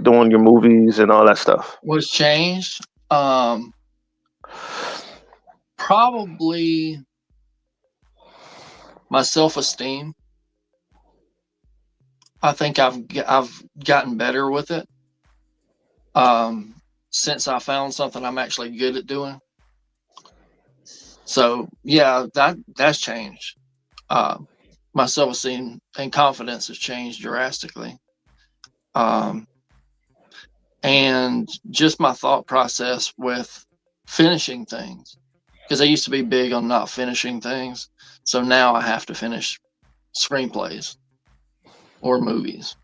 doing your movies and all that stuff? What's changed? Probably my self-esteem. I think I've gotten better with it. Since I found something I'm actually good at doing. So yeah, that's changed. My self-esteem and confidence has changed drastically. And just my thought process with finishing things, because I used to be big on not finishing things. So now I have to finish screenplays or movies.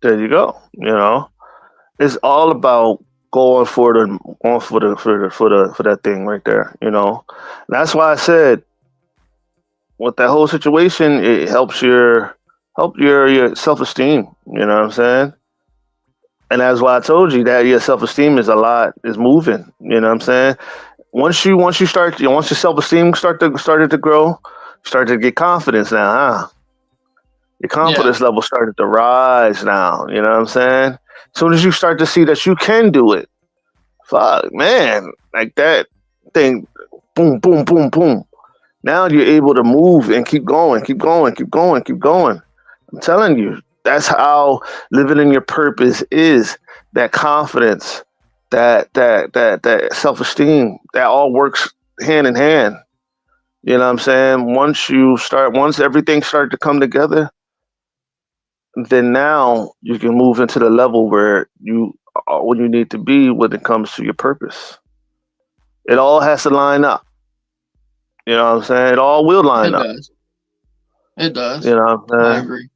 There you go. It's all about going for that thing right there. That's why I said with that whole situation, it helps your self esteem. You know what I'm saying? And that's why I told you that your self esteem is moving. You know what I'm saying? once your self esteem started to grow, started to get confidence now, huh? Your Yeah. confidence level started to rise now. You know what I'm saying? As soon as you start to see that you can do it, fuck, man, like that thing, boom, boom, boom, boom. Now you're able to move and keep going, keep going, keep going, keep going. I'm telling you, that's how living in your purpose is. That confidence, that self esteem, that all works hand in hand. You know what I'm saying? Once everything started to come together, then now you can move into the level where you are what you need to be when it comes to your purpose. It all has to line up. You know what I'm saying? It all will line It up. does. It You does. know what I I'm saying? agree.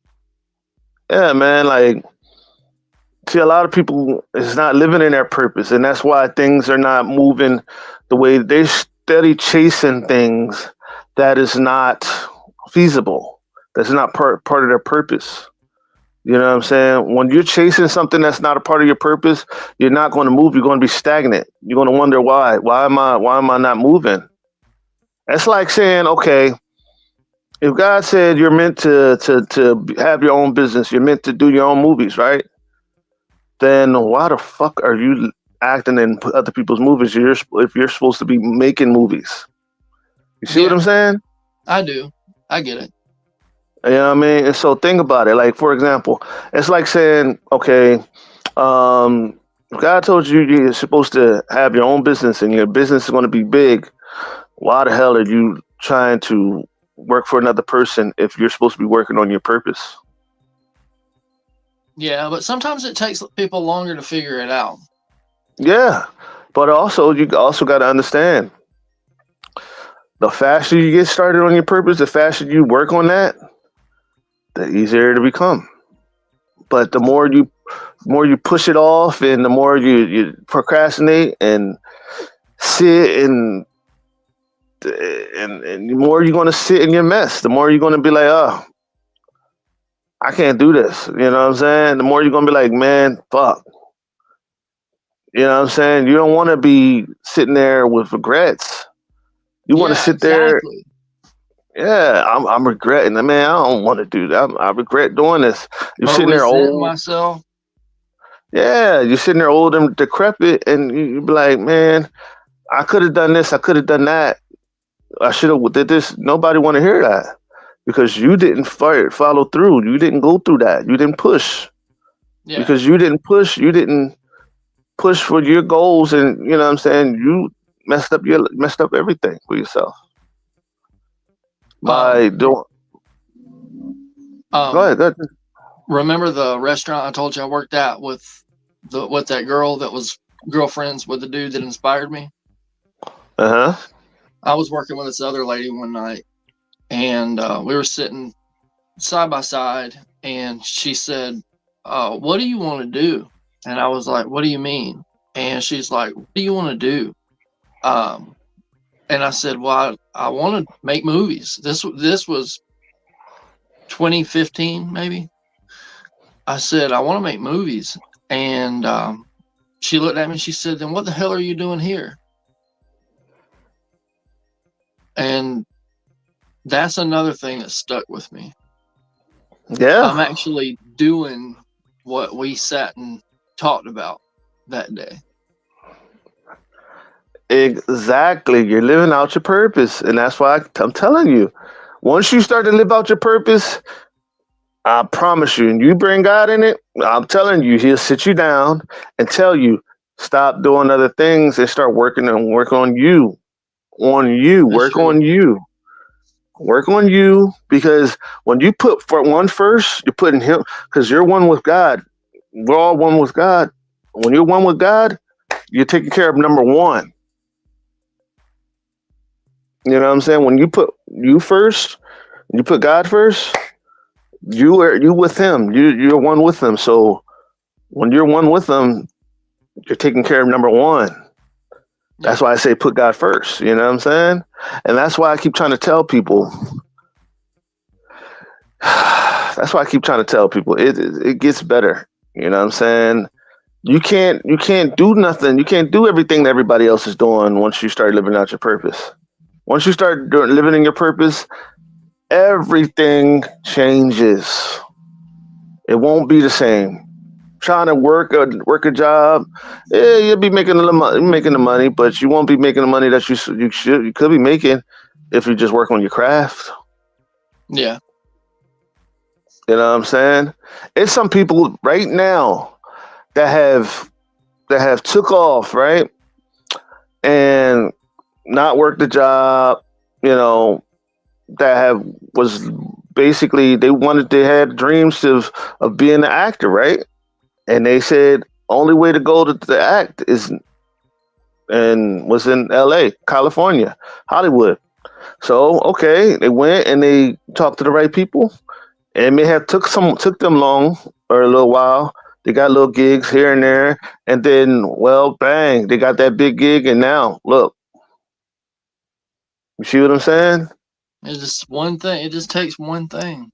Yeah, man. Like, see, a lot of people is not living in their purpose, and that's why things are not moving the way they're steady chasing things that is not feasible. That's not part of their purpose. You know what I'm saying? When you're chasing something that's not a part of your purpose, you're not going to move. You're going to be stagnant. You're going to wonder why. Why am I not moving? That's like saying, okay, if God said you're meant to have your own business, you're meant to do your own movies, right? Then why the fuck are you acting in other people's movies if you're supposed to be making movies? You see what Yeah, I'm saying? I do. I get it. You know what I mean? And so think about it. Like, for example, it's like saying, okay, if God told you you're supposed to have your own business and your business is going to be big, why the hell are you trying to work for another person if you're supposed to be working on your purpose? Yeah, but sometimes it takes people longer to figure it out. Yeah. But also, you also got to understand the faster you get started on your purpose, the faster you work on that, the easier to become. But the more you push it off and the more you procrastinate and sit and the more you're gonna sit in your mess, the more you're gonna be like, oh, I can't do this. You know what I'm saying? The more you're gonna be like, man, fuck. You know what I'm saying? You don't want to be sitting there with regrets. You want to Yeah, sit there, exactly. yeah, I'm regretting. Man, I don't want to do that. I regret doing this. You're Or sitting there resent old. myself. Yeah, you're sitting there old and decrepit, and you be like, man, I could have done this. I could have done that. I should have did this. Nobody want to hear that because you didn't follow through. You didn't go through that. You didn't push Yeah. because you didn't push. You didn't push for your goals, and you know what I'm saying. You messed up everything for yourself by Um. doing. Go Um. ahead. Go ahead. Remember the restaurant I told you I worked at with that girl that was girlfriends with the dude that inspired me? Uh huh. I was working with this other lady one night, and we were sitting side by side, and she said, "What do you want to do?" And I was like, "What do you mean?" And she's like, "What do you want to do?" Um, and I said, "Well, I want to make movies." This was 2015, maybe. I said, "I want to make movies," and she looked at me. She said, "Then what the hell are you doing here?" And that's another thing that stuck with me. Yeah. I'm actually doing what we sat and talked about that day. Exactly. You're living out your purpose, and that's why I'm telling you. Once you start to live out your purpose, I promise you, and you bring God in it, I'm telling you, He'll sit you down and tell you, stop doing other things and start work on you, That's work true. on you, work on you. Because when you put for one first, you're putting Him, because you're one with God. We're all one with God. When you're one with God, you're taking care of number one. You know what I'm saying? When you put you first, you put God first, you with Him. You're one with Him. So when you're one with Him, you're taking care of number one. That's Yeah. why I say put God first. You know what I'm saying? And that's why I keep trying to tell people. That's why I keep trying to tell people it gets better. You know what I'm saying? You can't do nothing. You can't do everything that everybody else is doing once you start living out your purpose. Once you start living in your purpose, everything changes. It won't be the same. Trying to work a job, yeah, you'll be making the money, but you won't be making the money that you could be making if you just work on your craft. Yeah. You know what I'm saying? It's some people right now that have took off, right, and not worked the job. You know, that have was basically they had dreams of being an actor, right? And they said only way to go to act is and was in L.A., California, Hollywood. So okay, they went and they talked to the right people. And it may have took them long or a little while. They got little gigs here and there, and then well, bang, they got that big gig, and now look, you see what I'm saying? It's just one thing. It just takes one thing.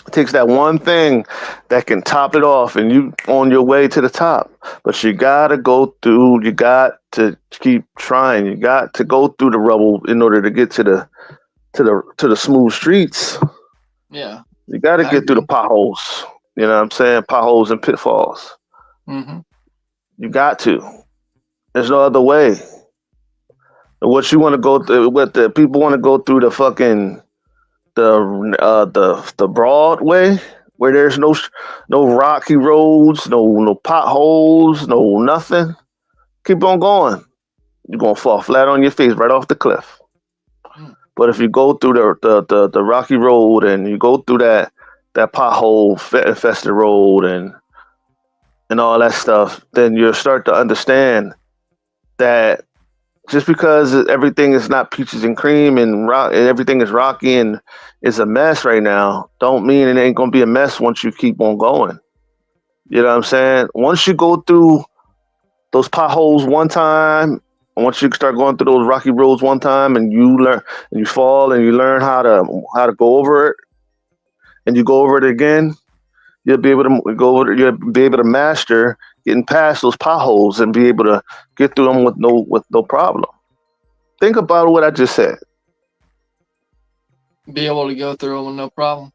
It takes that one thing that can top it off, and you on your way to the top. But you gotta go through. You got to keep trying. You got to go through the rubble in order to get to the smooth streets. Yeah, You got to I get through the agree. potholes. You know what I'm saying? Potholes and pitfalls. Hmm. You got to. There's no other way. What you want to go through? What the people want to go through the broad way where there's no rocky roads, no potholes, no nothing. Keep on going. You're gonna fall flat on your face right off the cliff. Mm. But if you go through the rocky road and you go through that pothole infested road and all that stuff, then you'll start to understand that just because everything is not peaches and cream and everything is rocky and is a mess right now, don't mean it ain't gonna be a mess once you keep on going. You know what I'm saying? Once you go through those potholes one time, once you start going through those rocky roads one time, and you learn and you fall and you learn how to go over it, and you go over it again, you'll be able to go over. You'll be able to master getting past those potholes and be able to get through them with no problem. Think about what I just said. Be able to go through them with no problem.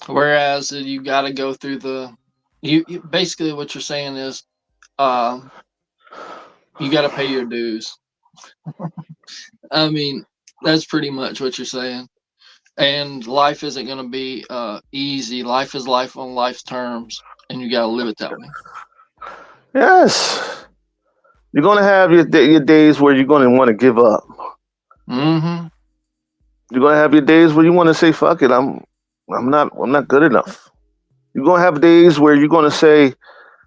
Whereas you got to go through you basically what you're saying is, um, you got to pay your dues. I mean, that's pretty much what you're saying. And life isn't going to be easy. Life is life on life's terms, and you got to live it that way. Yes, you're gonna have your days where you're gonna want to give up. Mm-hmm. You're gonna have your days where you want to say, "Fuck it, I'm not good enough." You're gonna have days where you're gonna say,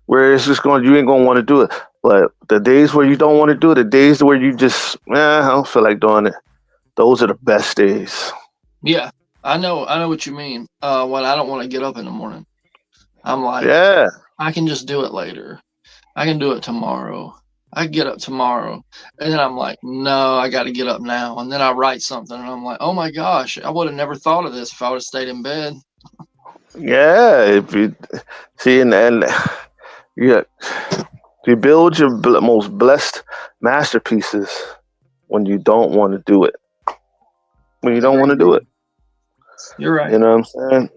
where it's just going, you ain't gonna want to do it. But the days where you don't want to do it, the days where you just, I don't feel like doing it. Those are the best days. Yeah, I know what you mean. When I don't want to get up in the morning, I'm like, Yeah, I can just do it later. I can do it tomorrow. I can get up tomorrow. And then I'm like, no, I got to get up now. And then I write something and I'm like, oh my gosh, I would have never thought of this if I would have stayed in bed. yeah. If you see, and yeah, you build your most blessed masterpieces when you don't want to do it. When you don't want to do Agreed. it, You're right. you know what I'm saying?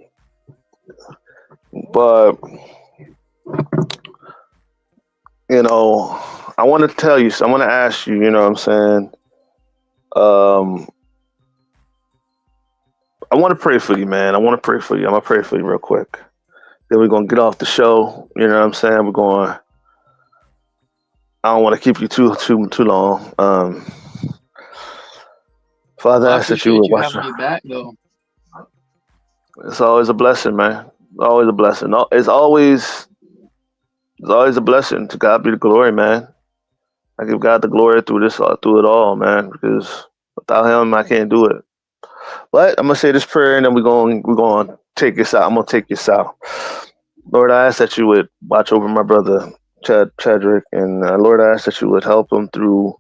But I want to tell you. I want to ask you. You know what I'm saying? Um, I want to pray for you, man. I want to pray for you. I'm gonna pray for you real quick. Then we're gonna get off the show. You know what I'm saying? We're going. I don't want to keep you too long. Father, Well, I I ask that you appreciate would you watch. having me back, though. It's always a blessing, man. It's always a blessing. It's always a blessing. To God be the glory, man. I give God the glory through it all, man. Because without Him, I can't do it. But I'm gonna say this prayer, and then we're going to take this out. I'm gonna take this out. Lord, I ask that you would watch over my brother Chadrick, and Lord, I ask that you would help him through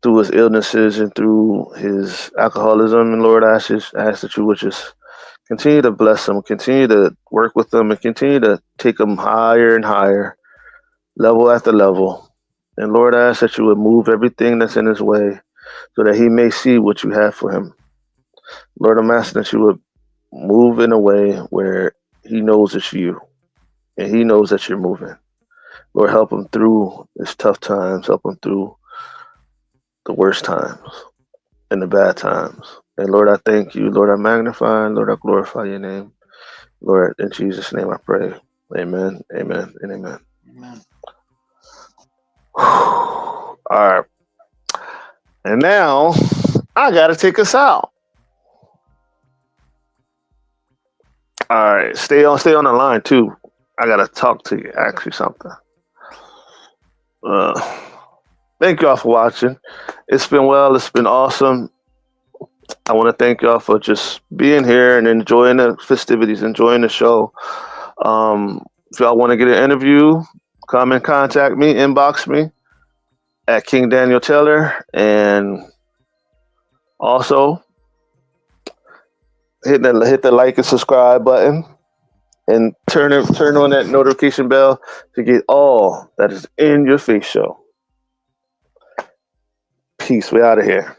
his illnesses and through his alcoholism. And Lord, I ask that you would just Continue to bless them. Continue to work with them, and continue to take them higher and higher, level after level. And Lord, I ask that you would move everything that's in his way so that he may see what you have for him. Lord, I'm asking that you would move in a way where he knows it's you and he knows that you're moving. Lord, help him through his tough times. Help him through the worst times and the bad times. And Lord, I thank you. Lord, I magnify and Lord, I glorify your name. Lord, in Jesus' name I pray. Amen, amen, and amen. Amen. All right. And now I got to take us out. All right. Stay on the line too. I got to talk to you, ask you something. Thank y'all for watching. It's been well. It's been awesome. I want to thank y'all for just being here and enjoying the festivities, enjoying the show. If y'all want to get an interview, come and contact me, inbox me at King Daniel Taylor, and also hit the like and subscribe button, and turn on that notification bell to get all that is in your face show. Peace. We out of here.